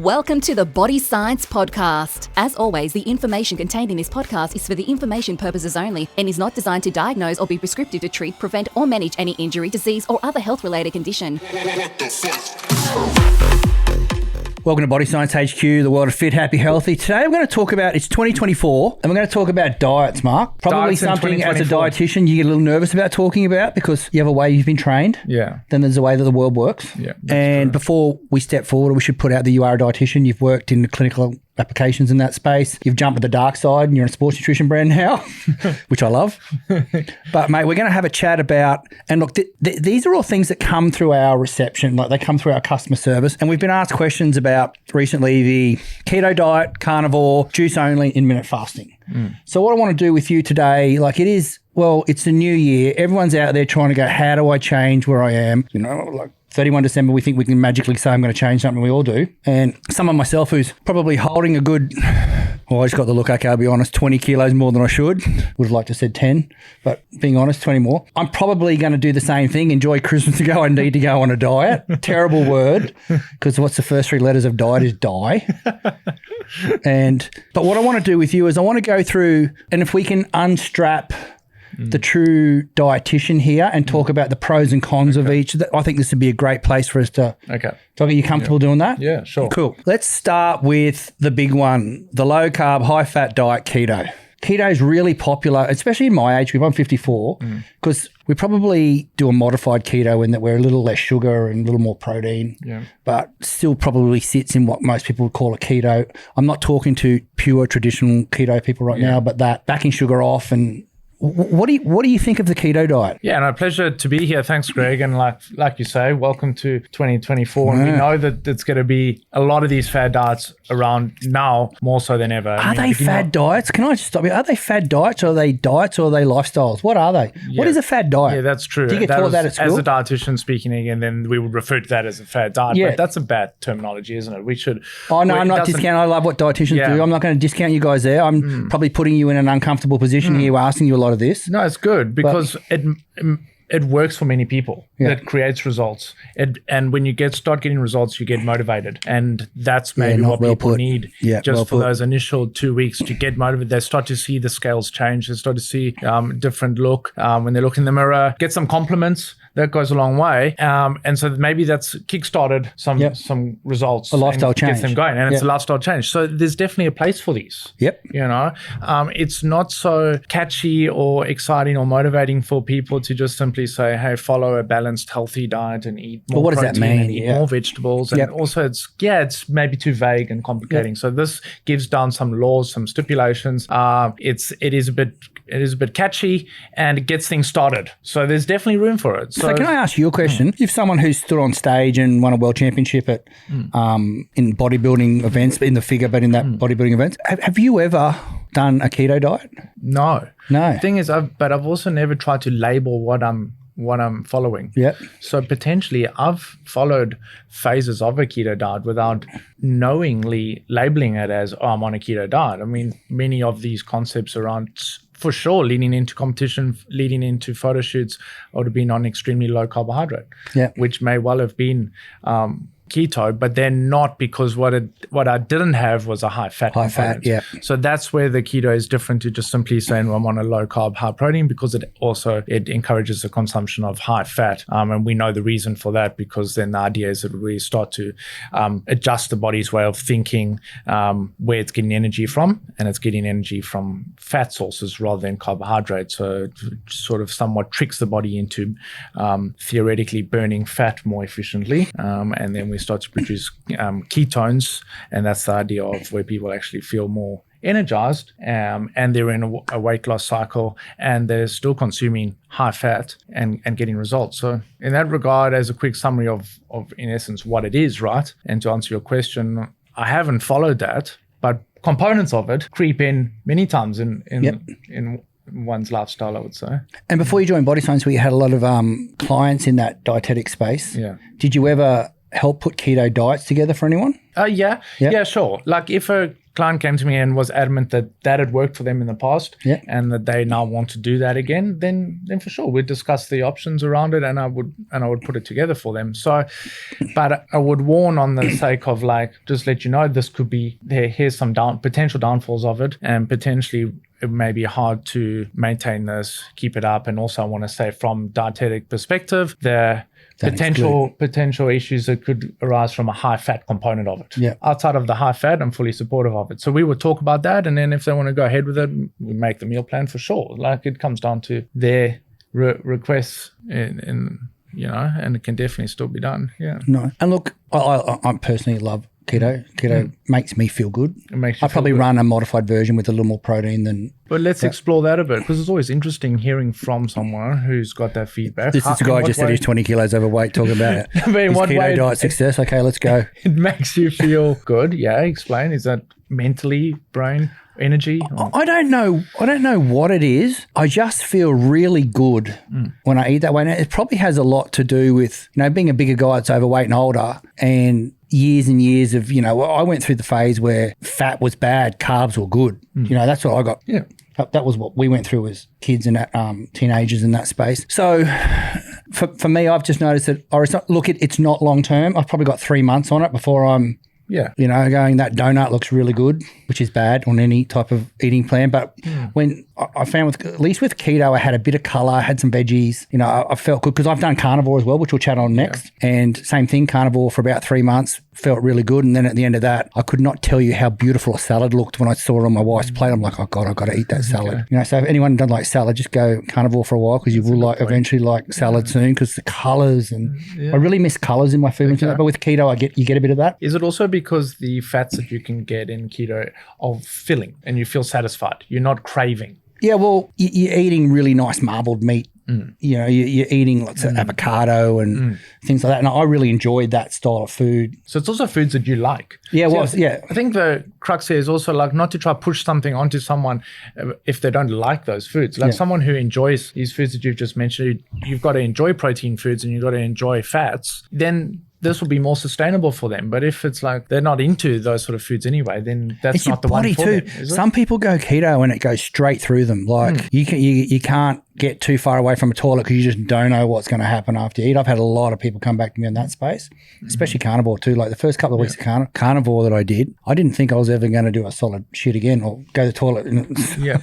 Welcome to the Body Science Podcast. As always, the information contained in this podcast is for the information purposes only and is not designed to diagnose or be prescriptive to treat, prevent, or manage any injury, disease, or other health-related condition. Welcome to Body Science HQ, the world of fit, happy, healthy. Today we're going to talk about, it's 2024, and we're going to talk about diets, Mark. Probably Diets something as a dietitian you get a little nervous about talking about because you have a way you've been trained. Yeah. Then there's a way that the world works. Yeah. And before we step forward, we should put out that you are a dietitian. You've worked in the clinical applications in that space. You've jumped to the dark side and you're in a sports nutrition brand now, which I love. But mate, we're going to have a chat about, and look, these are all things that come through our reception, like they come through our customer service. And we've been asked questions about recently the keto diet, carnivore, juice only, intermittent fasting. So what I want to do with you today, like it is, well, it's the new year. Everyone's out there trying to go, how do I change where I am? You know, like 31 December, we think we can magically say I'm going to change something. We all do. And someone myself who's probably holding a good, well, I just got the look, okay, I'll be honest, 20 kilos more than I should. Would have liked to have said 10, but being honest, 20 more. I'm probably going to do the same thing. Enjoy Christmas to go. I need to go on a diet. Terrible word, because what's the first three letters of diet is die. But what I want to do with you is I want to go through, and if we can unstrap the true dietitian here and talk about the pros and cons of each. I think this would be a great place for us to talk. Are you comfortable doing that? Yeah, sure. Cool. Let's start with the big one, the low carb, high fat diet, keto. Keto is really popular, especially in my age group. I'm 54, because we probably do a modified keto in that we're a little less sugar and a little more protein, but still probably sits in what most people would call a keto. I'm not talking to pure traditional keto people right now, but that backing sugar off. And what do you think of the keto diet? Yeah, no, pleasure to be here. Thanks, Greg. And like you say, welcome to 2024. And we know that it's going to be a lot of these fad diets around now, more so than ever. Are they fad diets? Can I just stop you? Are they fad diets, or are they lifestyles? What are they? Yeah. What is a fad diet? Yeah, that's true. Do you get taught that at school? As a dietitian speaking again, then we would refer to that as a fad diet. Yeah. But that's a bad terminology, isn't it? We should... Oh, no, I'm not discounting. I love what dietitians do. I'm not going to discount you guys there. I'm probably putting you in an uncomfortable position here, asking you a lot of this. No, it's good because it works for many people. It creates results. And when you start getting results, you get motivated. And that's maybe what people need just for those initial 2 weeks to get motivated. They start to see the scales change. They start to see different look. When they look in the mirror, get some compliments. That goes a long way. And so maybe that's kickstarted some results. A lifestyle change. Gets them going. And it's a lifestyle change. So there's definitely a place for these. Yep. You know, it's not so catchy or exciting or motivating for people to just simply say, hey, follow a balanced, healthy diet and eat more protein does that mean? And eat more vegetables. And also it's maybe too vague and complicating. So this gives down some laws, some stipulations. It is a bit catchy and it gets things started. So there's definitely room for it. So can I ask you a question? If someone who's stood on stage and won a world championship at in bodybuilding events, in the figure, but in that bodybuilding events, have you ever done a keto diet? No. The thing is, I've also never tried to label what I'm following. Yep. So potentially I've followed phases of a keto diet without knowingly labeling it as, oh, I'm on a keto diet. I mean, many of these concepts around, for sure, leading into competition, leading into photo shoots, would have been on extremely low carbohydrate, which may well have been keto, but then not, because what I didn't have was a high fat component. So that's where the keto is different to just simply saying, well, I'm on a low carb, high protein, because it encourages the consumption of high fat. And we know the reason for that, because then the idea is that we start to adjust the body's way of thinking, where it's getting energy from, and it's getting energy from fat sources rather than carbohydrates. So it sort of somewhat tricks the body into theoretically burning fat more efficiently. And then we start to produce ketones, and that's the idea of where people actually feel more energized, and they're in a weight loss cycle, and they're still consuming high fat and getting results. So in that regard, as a quick summary of in essence what it is, right? And to answer your question, I haven't followed that, but components of it creep in many times in one's lifestyle, I would say. And before you joined Body Science, we had a lot of clients in that dietetic space. Did you ever help put keto diets together for anyone? Yeah, sure. Like if a client came to me and was adamant that had worked for them in the past, and that they now want to do that again, then for sure we'd discuss the options around it, and I would put it together for them. So, but I would warn on the sake of like, just let you know, this could be there. Here's some potential downfalls of it, and potentially it may be hard to maintain this, keep it up, and also I want to say from dietetic perspective, the potential issues that could arise from a high fat component of it. Yeah. Outside of the high fat, I'm fully supportive of it. So we would talk about that, and then if they want to go ahead with it, we make the meal plan for sure. Like it comes down to their requests, and it can definitely still be done. Yeah. No, and look, I personally love keto. Keto makes me feel good. It makes you I probably feel good. run a modified version with a little more protein than. But let's explore that a bit, because it's always interesting hearing from someone who's got that feedback. This is the guy just said he's 20 kilos overweight talking about it. I mean, His what keto way diet success. Okay, let's go. it makes you feel good? Yeah, explain. Is that mentally, brain, energy? I don't know what it is. I just feel really good when I eat that way. And it probably has a lot to do with, being a bigger guy that's overweight and older, and years and years of, I went through the phase where fat was bad, carbs were good. That's what I got. Yeah. That was what we went through as kids and teenagers in that space. So for me, I've just noticed that, it's not long term. I've probably got 3 months on it before I'm, going, that donut looks really good, which is bad on any type of eating plan. But when I found at least with keto, I had a bit of color, I had some veggies, I felt good because I've done carnivore as well, which we'll chat on next. And same thing, carnivore for about 3 months, felt really good. And then at the end of that, I could not tell you how beautiful a salad looked when I saw it on my wife's plate. I'm like, oh God, I've got to eat that salad. So if anyone doesn't like salad, just go carnivore for a while, because you will eventually like salad soon, because the colors, and I really miss colors in my food. But with keto, you get a bit of that. Is it also because the fats that you can get in keto are filling and you feel satisfied? You're not craving. Yeah, well, you're eating really nice marbled meat. You're eating lots of avocado and things like that. And I really enjoyed that style of food. So it's also foods that you like. Yeah, well, I think the crux here is also like not to try to push something onto someone if they don't like those foods. Like someone who enjoys these foods that you've just mentioned, you've got to enjoy protein foods and you've got to enjoy fats, then this will be more sustainable for them. But if it's like they're not into those sort of foods anyway, then that's it's not the one for them. Some people go keto and it goes straight through them. Like you can't get too far away from a toilet because you just don't know what's going to happen after you eat. I've had a lot of people come back to me in that space, especially carnivore too. Like the first couple of weeks of carnivore that I did, I didn't think I was ever going to do a solid shit again or go to the toilet.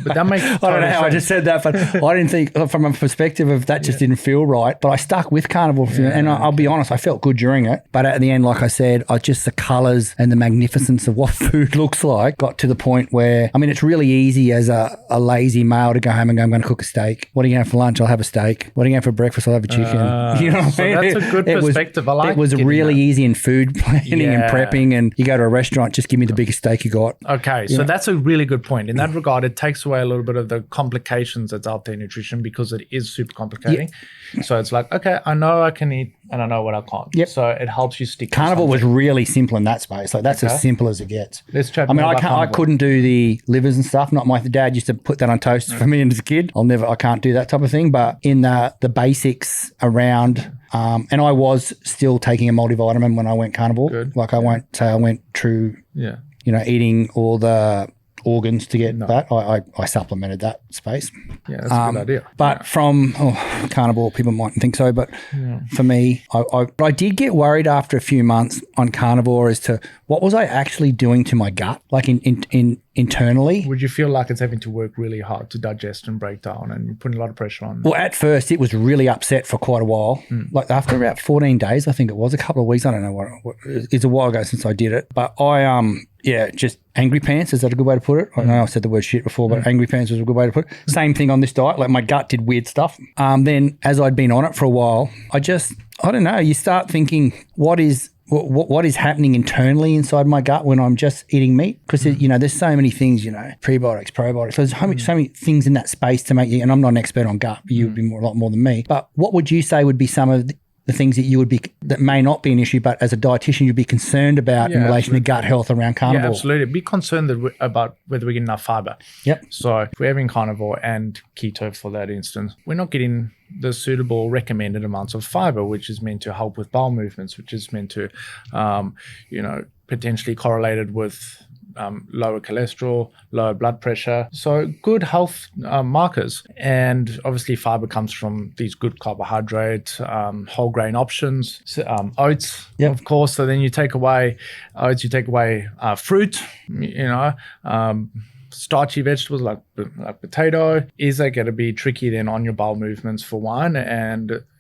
But that makes I don't know how I just said that, but I didn't think from a perspective of that just didn't feel right. But I stuck with carnivore and I'll be honest, I felt good during it. But at the end, like I said, just the colours and the magnificence of what food looks like got to the point where, it's really easy as a lazy male to go home and go, I'm going to cook a steak. What are you going to have for lunch? I'll have a steak. What are you going to have for breakfast? I'll have a chicken. You know what I mean? That's a good perspective. I like it was really easy in food planning and prepping, and you go to a restaurant, just give me the biggest steak you got. Okay, so that's a really good point. In that regard, it takes away a little bit of the complications that's out there in nutrition, because it is super complicating. So it's like, okay, I know I can eat and I know what I can't. So it helps you stick Carnivore to was really simple in that space. Like that's as simple as it gets. Let's chat I couldn't do the livers and stuff. Not my dad used to put that on toast for me as a kid. I can't do that type of thing. But in the basics around, and I was still taking a multivitamin when I went carnivore. Good. Like I won't say I went true, eating all the organs to get that. I supplemented that space. Yeah, that's a good idea. But from carnivore, people mightn't think so, but for me, I did get worried after a few months on carnivore as to what was I actually doing to my gut, like internally. Would you feel like it's having to work really hard to digest and break down, and you're putting a lot of pressure on? Well, at first, it was really upset for quite a while. Like after about 14 days, I think it was, a couple of weeks. I don't know what it's a while ago since I did it. But just angry pants. Is that a good way to put it? I know I said the word shit before, but angry pants was a good way to put it. Same thing on this diet. Like my gut did weird stuff. Then as I'd been on it for a while, I don't know. You start thinking, what is happening internally inside my gut when I'm just eating meat? Because, there's so many things, prebiotics, probiotics. So there's so many things in that space to make you, and I'm not an expert on gut, but you would be a lot more than me. But what would you say would be some of the things that may not be an issue, but as a dietitian, you'd be concerned about in relation to gut health around carnivore? Yeah, absolutely. Be concerned about whether we get enough fiber. Yep. So if we're having carnivore and keto for that instance, we're not getting the suitable recommended amounts of fiber, which is meant to help with bowel movements, which is meant to, potentially correlated with lower cholesterol, lower blood pressure. So good health markers. And obviously fiber comes from these good carbohydrates, whole grain options, oats, of course. So then you take away oats, you take away fruit, starchy vegetables like potato. Is that going to be tricky then on your bowel movements for one?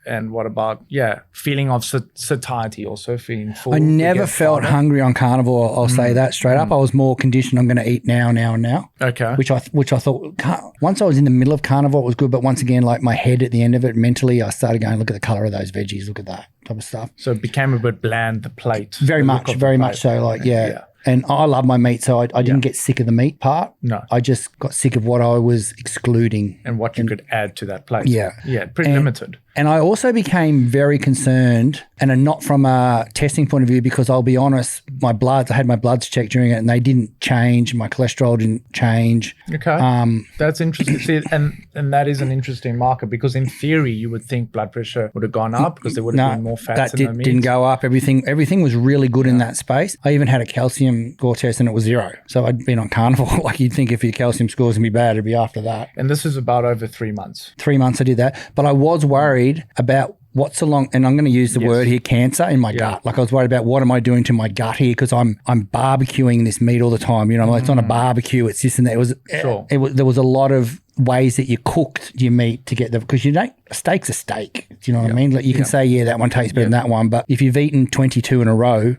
And what about, feeling of satiety, also feeling full? I never felt hungry on carnivore. I'll say that straight up. I was more conditioned. I'm going to eat now. Okay. Which I thought, once I was in the middle of carnivore, it was good. But once again, like my head at the end of it, mentally, I started going, look at the color of those veggies. Look at that type of stuff. So it became a bit bland, the plate. Very much so. Like, yeah. And I love my meat, so I didn't get sick of the meat part. No. I just got sick of what I was excluding. And what you could add to that plate. Yeah. Yeah, pretty limited. And I also became very concerned, and not from a testing point of view, because I'll be honest, I had my bloods checked during it and they didn't change. My cholesterol didn't change. Okay. That's interesting. See, and that is an interesting marker, because in theory, you would think blood pressure would have gone up because there would have been more fats in the meat. Didn't go up. Everything was really good in that space. I even had a calcium score test and it was 0. So I'd been on carnivore. Like, you'd think if your calcium score's going to be bad, it'd be after that. And this is about over 3 months. 3 months I did that. But I was worried about what's along, and I'm going to use the word here, cancer in my gut. Like, I was worried about what am I doing to my gut here, because I'm barbecuing this meat all the time. It's not a barbecue, it's this and that. There was a lot of ways that you cooked your meat to get because a steak's a steak. Do you know what I mean? Like, you can say, that one tastes better than that one, but if you've eaten 22 in a row,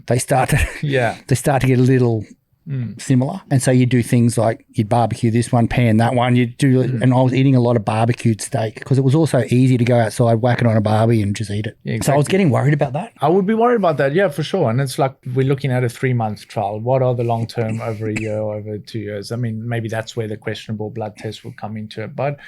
they start to get a little similar. And so you do things like you'd barbecue this one, pan that one. And I was eating a lot of barbecued steak because it was also easy to go outside, whack it on a barbie and just eat it. Yeah, exactly. So I was getting worried about that. I would be worried about that, yeah, for sure. And it's like we're looking at a 3-month trial. What are the long term over a year, over 2 years? I mean, maybe that's where the questionable blood test will come into it. But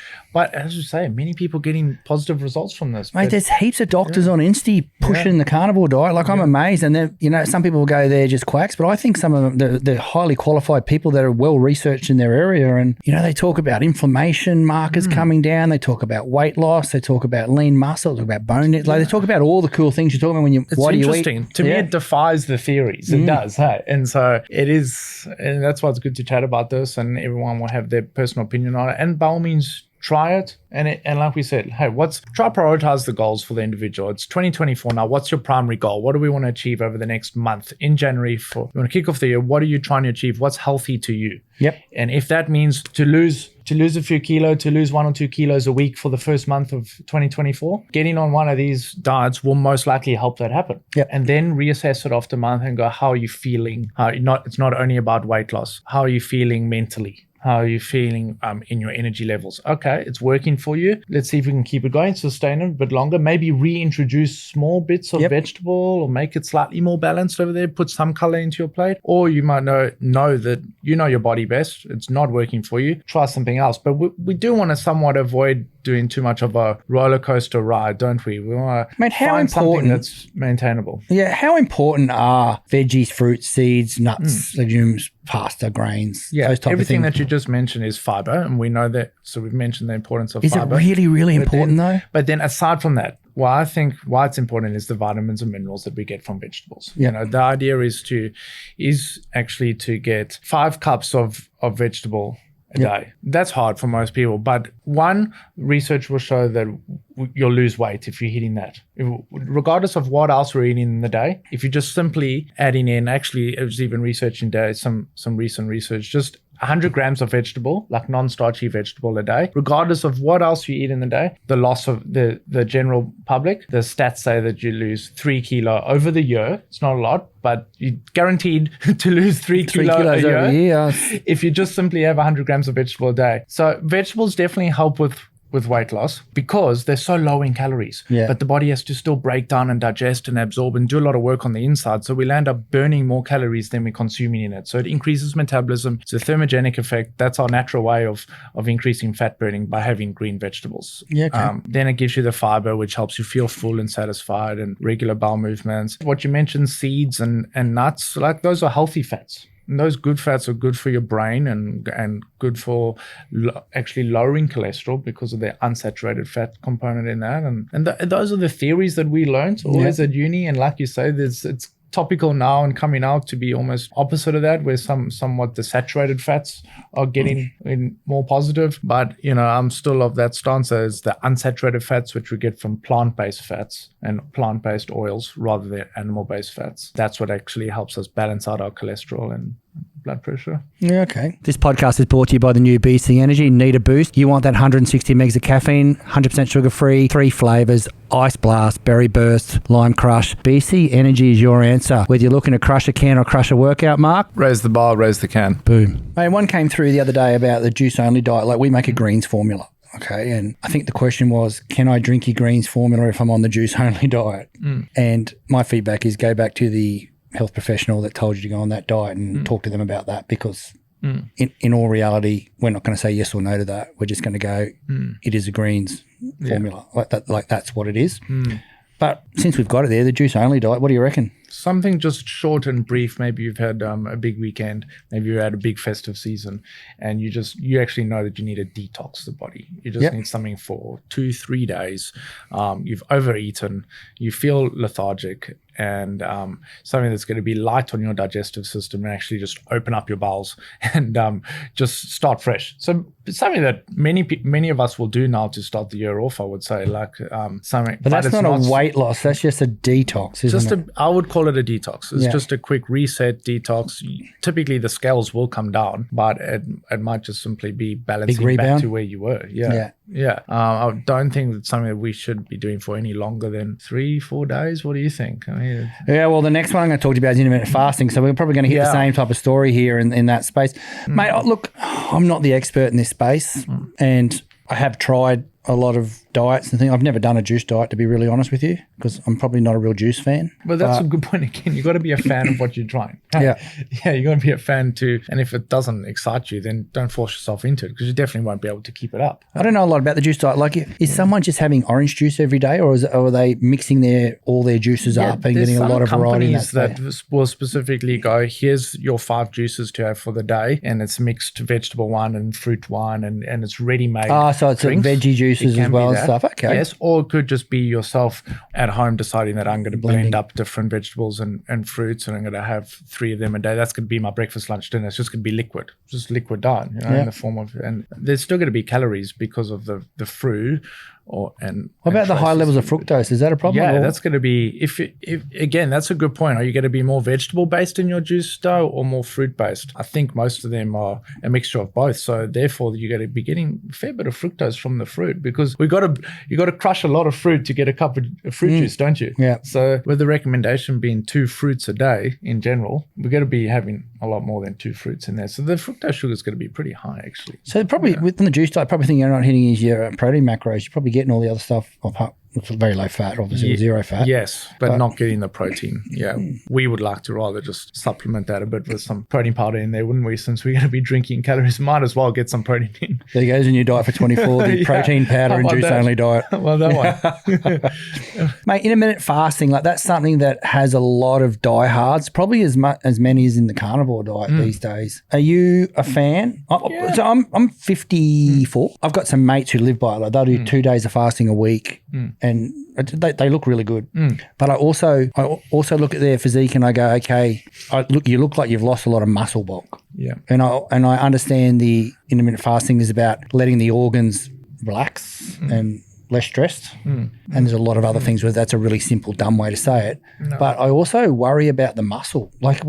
as you say, many people getting positive results from this. Mate, there's heaps of doctors on Insta pushing the carnivore diet. Like, I'm amazed. And then, some people will go, they're just quacks, but I think some of them, they're highly qualified people that are well researched in their area, and they talk about inflammation markers coming down, they talk about weight loss, they talk about lean muscle, they talk about bone, like they talk about all the cool things you're talking about when you it's interesting. To me, it defies the theories. It does, hey? And so it is, and that's why it's good to chat about this, and everyone will have their personal opinion on it, and by all means try it. And like we said, hey, try prioritize the goals for the individual. It's 2024 now. What's your primary goal? What do we want to achieve over the next month in January? You want to kick off the year. What are you trying to achieve? What's healthy to you? Yep. And if that means to lose a few kilos, to lose 1 or 2 kilos a week for the first month of 2024, getting on one of these diets will most likely help that happen. Yep. And then reassess it after a month and go, how are you feeling? It's not only about weight loss. How are you feeling mentally? How are you feeling in your energy levels? Okay, it's working for you. Let's see if we can keep it going, sustain it a bit longer. Maybe reintroduce small bits of vegetable or make it slightly more balanced over there. Put some color into your plate. Or you might know that you know your body best. It's not working for you. Try something else. But we do want to somewhat avoid doing too much of a roller coaster ride, don't we? We want to find something that's maintainable. Yeah, how important are veggies, fruits, seeds, nuts, legumes, pasta, grains? Yeah, those type everything of things. that you just mentioned is fiber, and we know that. So we've mentioned the importance of Is fiber. Is it really, really important though? But then aside from that, why it's important is the vitamins and minerals that we get from vegetables. Yeah. The idea is actually to get 5 cups of vegetable a day. That's hard for most people, but research will show that you'll lose weight if you're hitting that. Regardless of what else we're eating in the day, if you're just simply adding in, actually, I was even researching some recent research, just 100 grams of vegetable, like non-starchy vegetable a day, regardless of what else you eat in the day, the loss of the general public, the stats say that you lose 3 kilo over the year. It's not a lot, but you're guaranteed to lose 3 kilos a year if you just simply have 100 grams of vegetable a day. So vegetables definitely help with weight loss because they're so low in calories. Yeah. But the body has to still break down and digest and absorb and do a lot of work on the inside. So we'll end up burning more calories than we're consuming in it. So it increases metabolism. It's a thermogenic effect. That's our natural way of increasing fat burning by having green vegetables. Yeah, okay. Then it gives you the fiber, which helps you feel full and satisfied and regular bowel movements. What you mentioned, seeds and nuts, like those are healthy fats. And those good fats are good for your brain and good for actually lowering cholesterol because of the unsaturated fat component in that. And those are the theories that we learned always at uni. And like you say, it's topical now and coming out to be almost opposite of that, where somewhat the saturated fats are getting in more positive. But, I'm still of that stance as the unsaturated fats, which we get from plant-based fats and plant-based oils rather than animal-based fats. That's what actually helps us balance out our cholesterol and blood pressure. Yeah, okay. This podcast is brought to you by the new BSc Energy. Need a boost? You want that 160 megs of caffeine, 100% sugar-free, 3 flavors, Ice Blast, Berry Burst, Lime Crush. BSc Energy is your answer. Whether you're looking to crush a can or crush a workout, Mark. Raise the bar, raise the can. Boom. Hey, one came through the other day about the juice-only diet. Like, we make a greens formula. Okay, and I think the question was, can I drink your greens formula if I'm on the juice-only diet? And my feedback is go back to the health professional that told you to go on that diet and talk to them about that, because in all reality, we're not going to say yes or no to that. We're just going to go, it is a greens formula. Like that's what it is. But since we've got it there, the juice-only diet, what do you reckon? Something just short and brief. Maybe you've had a big weekend. Maybe you had a big festive season, and you actually know that you need to detox the body. You just need something for 2-3 days. You've overeaten. You feel lethargic, and something that's going to be light on your digestive system and actually just open up your bowels and just start fresh. So it's something that many of us will do now to start the year off, I would say, like something. But that's not a weight loss. That's just a detox, isn't it? I would call it a detox. It's just a quick reset detox. Typically, the scales will come down, but it might just simply be balancing back to where you were. I don't think it's something that we should be doing for any longer than 3-4 days. What do you think? Well, the next one I'm going to talk to you about is intermittent fasting. So we're probably going to hit the same type of story here in that space. Mate, look, I'm not the expert in this space, and I have tried a lot of diets and things. I've never done a juice diet, to be really honest with you, because I'm probably not a real juice fan. But that's a good point again. You've got to be a fan of what you're trying. You've got to be a fan too. And if it doesn't excite you, then don't force yourself into it, because you definitely won't be able to keep it up. I don't know a lot about the juice diet. Like, is someone just having orange juice every day, or are they mixing all their juices up and getting a lot of variety in that space? That will specifically go, here's your 5 juices to have for the day, and it's mixed vegetable one and fruit one, and it's ready-made. So it's veggie juices as well and stuff. Okay. Yes, or it could just be yourself at home deciding that I'm going to blend up different vegetables and fruits, and I'm going to have 3 of them a day. That's going to be my breakfast, lunch, dinner. It's just going to be liquid diet, in the form of, and there's still going to be calories because of the fruit. What about the high levels of fructose? Is that a problem? Yeah, that's going to be, if again, that's a good point. Are you going to be more vegetable based in your juice dough or more fruit based? I think most of them are a mixture of both. So therefore, you're going to be getting a fair bit of fructose from the fruit, because you got to crush a lot of fruit to get a cup of fruit juice, don't you? Yeah. So with the recommendation being 2 fruits a day in general, we're going to be having a lot more than 2 fruits in there. So the fructose sugar is going to be pretty high, actually. So probably within the juice diet, probably thing you're not hitting is your protein macros. You're probably getting all the other stuff, it's very low fat, obviously, 0 fat. Yes, but not getting the protein. Yeah, we would like to rather just supplement that a bit with some protein powder in there, wouldn't we? Since we're going to be drinking calories, might as well get some protein in. There goes a new diet for 24, the protein powder and juice-only diet. Well, that one. Mate, intermittent fasting, like that's something that has a lot of diehards, probably as many as in the carnivore diet these days. Are you a fan? So I'm 54. I've got some mates who live by it. Like they'll do 2 days of fasting a week. And they look really good. But I also look at their physique and I go, okay, you look like you've lost a lot of muscle bulk. Yeah. And I understand the intermittent fasting is about letting the organs relax and less stressed. And there's a lot of other things where that's a really simple, dumb way to say it. No. But I also worry about the muscle. Like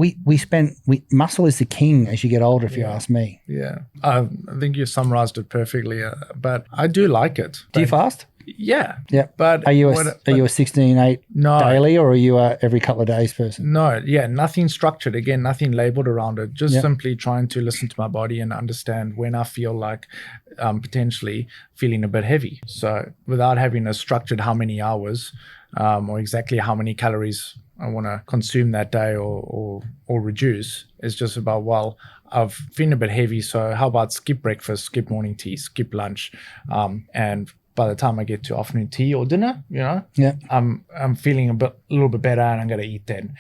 muscle is the king as you get older, if you ask me. Yeah. I think you summarized it perfectly, but I do like it. Do you fast? Yeah. But are you a 16-8 daily, or are you a every couple of days person? No. Yeah. Nothing structured. Again, nothing labeled around it. Just simply trying to listen to my body and understand when I feel like potentially feeling a bit heavy. So without having a structured how many hours or exactly how many calories I want to consume that day or reduce, it's just about, well, I've been a bit heavy, so how about skip breakfast, skip morning tea, skip lunch, and by the time I get to afternoon tea or dinner, Yeah. I'm feeling a little bit better, and I'm going to eat then.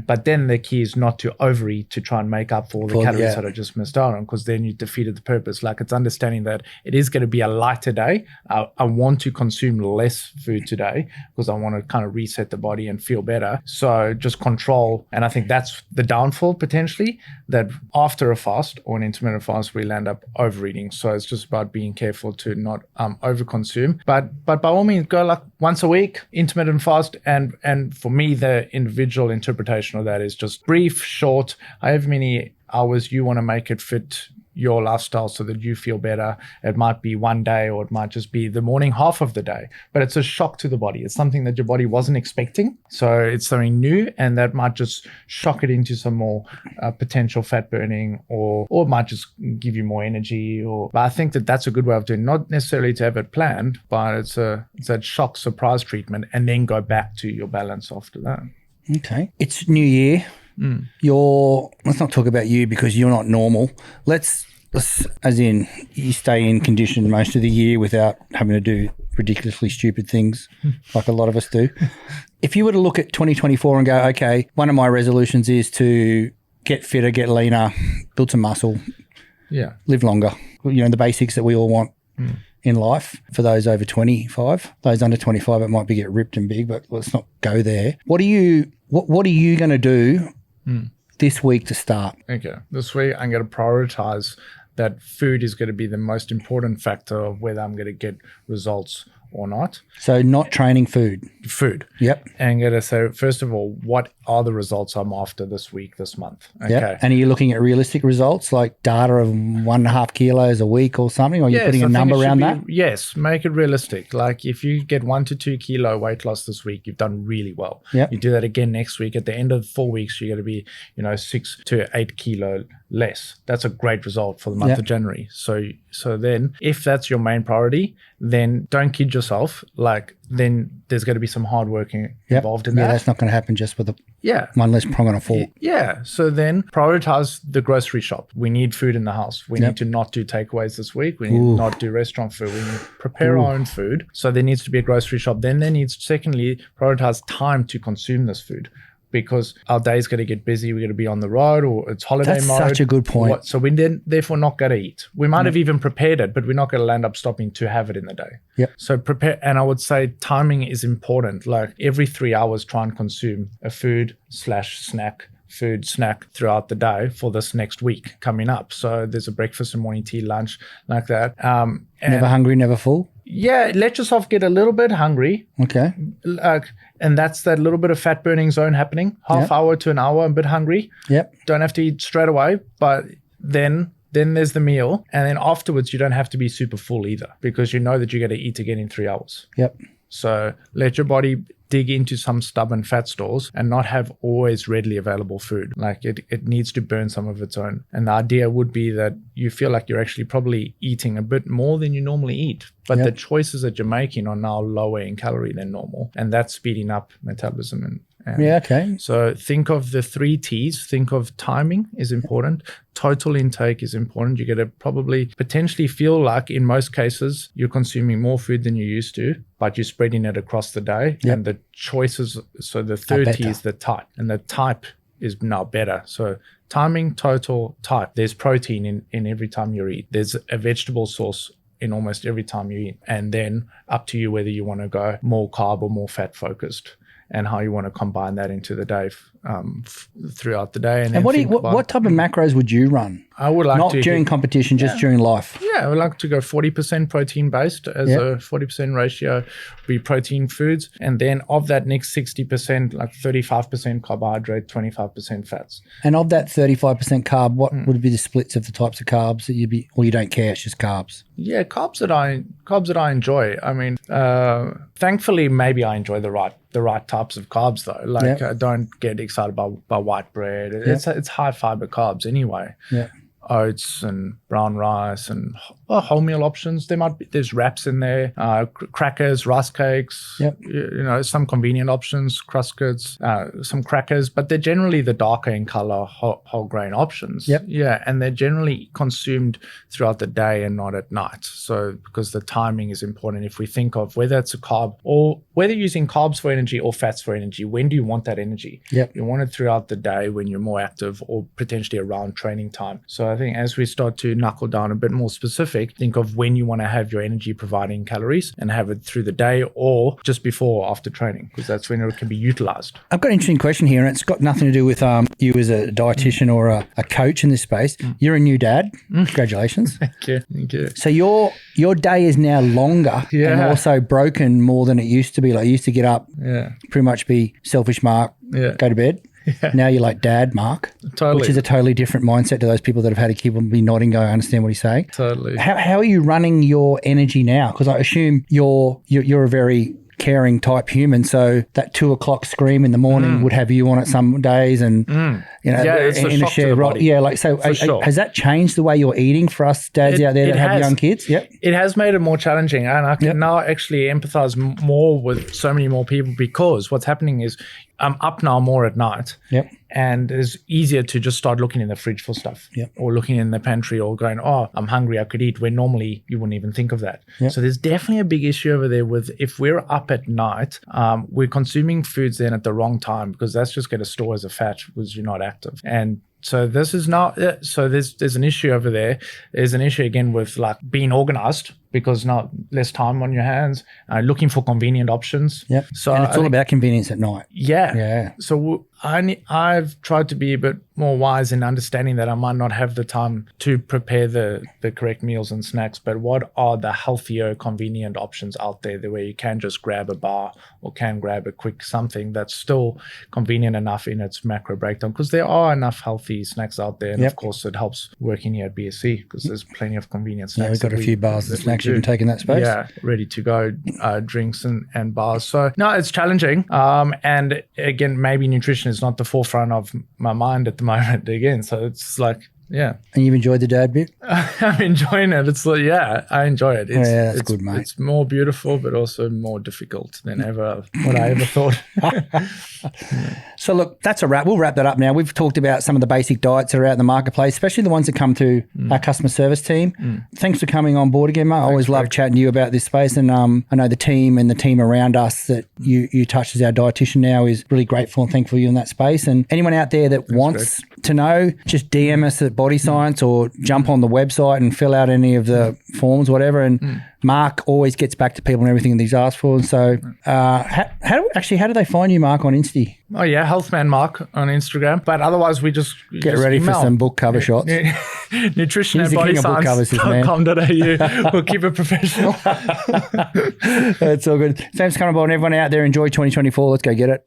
But then the key is not to overeat to try and make up for all the calories that I just missed out on, because then you defeated the purpose. Like, it's understanding that it is going to be a lighter day. I want to consume less food today because I want to kind of reset the body and feel better. So just control. And I think that's the downfall potentially, that after a fast or an intermittent fast, we'll end up overeating. So it's just about being careful to not overconsume. But by all means, go like once a week, intermittent fast. And for me, the individual interpretation of that is just brief, short, however many hours you want to make it fit your lifestyle so that you feel better. It might be one day, or it might just be the morning half of the day, but it's a shock to the body. It's something that your body wasn't expecting. So it's something new, and that might just shock it into some more potential fat burning, or it might just give you more energy. But I think that that's a good way of doing it. Not necessarily to have it planned, but it's that shock surprise treatment, and then go back to your balance after that. Okay. It's New Year. Let's not talk about you because you're not normal. Let's as in you stay in condition most of the year without having to do ridiculously stupid things like a lot of us do. If you were to look at 2024 and go, okay, one of my resolutions is to get fitter, get leaner, build some muscle, live longer, the basics that we all want in life. For those over 25, those under 25, it might be get ripped and big, but let's not go there. What are you going to do this week to start? Okay. This week, I'm going to prioritize that food is going to be the most important factor of whether I'm going to get results or not. So not training food. Yep. And I'm going to say, first of all, what are the results I'm after this week, this month? Okay. Yep. And are you looking at realistic results, like data of 1.5 kilos a week or something? Or are you putting a number around that? Yes, make it realistic. Like, if you get 1 to 2 kilo weight loss this week, you've done really well. Yep. You do that again next week. At the end of 4 weeks, you're going to be, 6 to 8 kilo less. That's a great result for the month of January. So then, if that's your main priority, then don't kid yourself. Like, then there's going to be some hard work involved in that. Yeah, that's not going to happen just with one less prong on a fork. Yeah. So then prioritize the grocery shop. We need food in the house. We need to not do takeaways this week. We need to not do restaurant food. We need to prepare our own food. So there needs to be a grocery shop. Then there needs, secondly, prioritize time to consume this food, because our day is going to get busy. We're going to be on the road, or it's holiday mode. That's such a good point. So we then therefore not going to eat. We might have even prepared it, but we're not going to end up stopping to have it in the day. Yep. So prepare, and I would say timing is important. Like, every 3 hours, try and consume a food/snack throughout the day for this next week coming up. So there's a breakfast and morning tea, lunch, like that. Never hungry, never full? Yeah, let yourself get a little bit hungry. Okay. And that's that little bit of fat burning zone happening. Half hour to an hour, a bit hungry. Yep. Don't have to eat straight away, but then there's the meal. And then afterwards, you don't have to be super full either, because you know that you're going to eat again in 3 hours. Yep. So let your body dig into some stubborn fat stores and not have always readily available food. Like, it needs to burn some of its own. And the idea would be that you feel like you're actually probably eating a bit more than you normally eat, but the choices that you're making are now lower in calorie than normal. And that's speeding up metabolism. And okay. So think of the 3 T's. Think of timing is important. Total intake is important. You're going to probably potentially feel like, in most cases, you're consuming more food than you used to, but you're spreading it across the day. Yep. And the choices, so the third T is the type, and the type is now better. So timing, total, type. There's protein in every time you eat. There's a vegetable source in almost every time you eat. And then up to you whether you want to go more carb or more fat focused, and how you want to combine that into the day throughout the day. And what type of macros would you run? I would like not to during competition, just during life. Yeah, I would like to go 40% protein based as a 40% ratio be protein foods, and then of that next 60%, like 35% carbohydrate, 25% fats. And of that 35% carb, what would be the splits of the types of carbs that you'd be, or you don't care, it's just carbs? Yeah, carbs that I enjoy. I mean, thankfully, maybe I enjoy the right types of carbs though. Like, I don't get excited by white bread. It's high fiber carbs anyway. Yeah. oats and brown rice and wholemeal options. There's wraps in there, crackers, rice cakes, some convenient options, Cruskits, some crackers, but they're generally the darker in color whole grain options. Yeah, and they're generally consumed throughout the day and not at night. So because the timing is important, if we think of whether it's a carb or whether you're using carbs for energy or fats for energy, when do you want that energy? You want it throughout the day when you're more active or potentially around training time. So I think as we start to knuckle down a bit more specific, think of when you want to have your energy providing calories and have it through the day or just before or after training, because that's when it can be utilized. I've got an interesting question here, and it's got nothing to do with you as a dietitian or a coach in this space. You're a new dad. Congratulations. Thank you. So your day is now longer and also broken more than it used to be. Like, you used to get up, pretty much be selfish Mark, go to bed. Now you're like Dad Mark, which is a totally different mindset to those people that have had to keep on be nodding, go, I understand what he's saying. Totally. How are you running your energy now? Because I assume you're a very caring type human, so that 2 o'clock scream in the morning would have you on it some days, and it's in a shared role. So has that changed the way you're eating for us dads out there that have young kids? It has made it more challenging, and I can now actually empathize more with so many more people, because what's happening is I'm up now more at night. And it's easier to just start looking in the fridge for stuff or looking in the pantry or going, I'm hungry, I could eat, when normally you wouldn't even think of that. So there's definitely a big issue over there with, if we're up at night, we're consuming foods then at the wrong time, because that's just going to store as a fat because you're not active. And so this is not, so there's an issue over there. There's an issue again with like being organized, because now less time on your hands, looking for convenient options. So and it's all about convenience at night. So I've tried to be a bit more wise in understanding that I might not have the time to prepare the correct meals and snacks, but what are the healthier, convenient options out there where you can just grab a bar or can grab a quick something that's still convenient enough in its macro breakdown, because there are enough healthy snacks out there. And of course it helps working here at BSc, because there's plenty of convenient snacks. We've got a few bars and snacks you can take in that space. Ready to go drinks and bars. So no, it's challenging. And again, maybe nutrition is not the forefront of my mind at the moment again. So it's like, And you've enjoyed the dad bit? I'm enjoying it. It's like, I enjoy it. That's good, mate. It's more beautiful, but also more difficult than what I ever thought. So look, that's a wrap. We'll wrap that up now. We've talked about some of the basic diets that are out in the marketplace, especially the ones that come through our customer service team. Thanks for coming on board again, mate. I always love chatting to you about this space. And I know the team around us that you touched as our dietitian now is really grateful and thankful for you in that space. And anyone out there that wants to know, just DM us at Body Science or jump on the website and fill out any of the forms, whatever. And Mark always gets back to people and everything that he's asked for. And so how do they find you, Mark, on Insta? Oh yeah, Healthman Mark on Instagram. But otherwise we just get ready email. for some book cover shots. Nutrition at bodyscience.com.au. We'll keep it professional. That's all good. Thanks for coming on, everyone out there. Enjoy 2024. Let's go get it.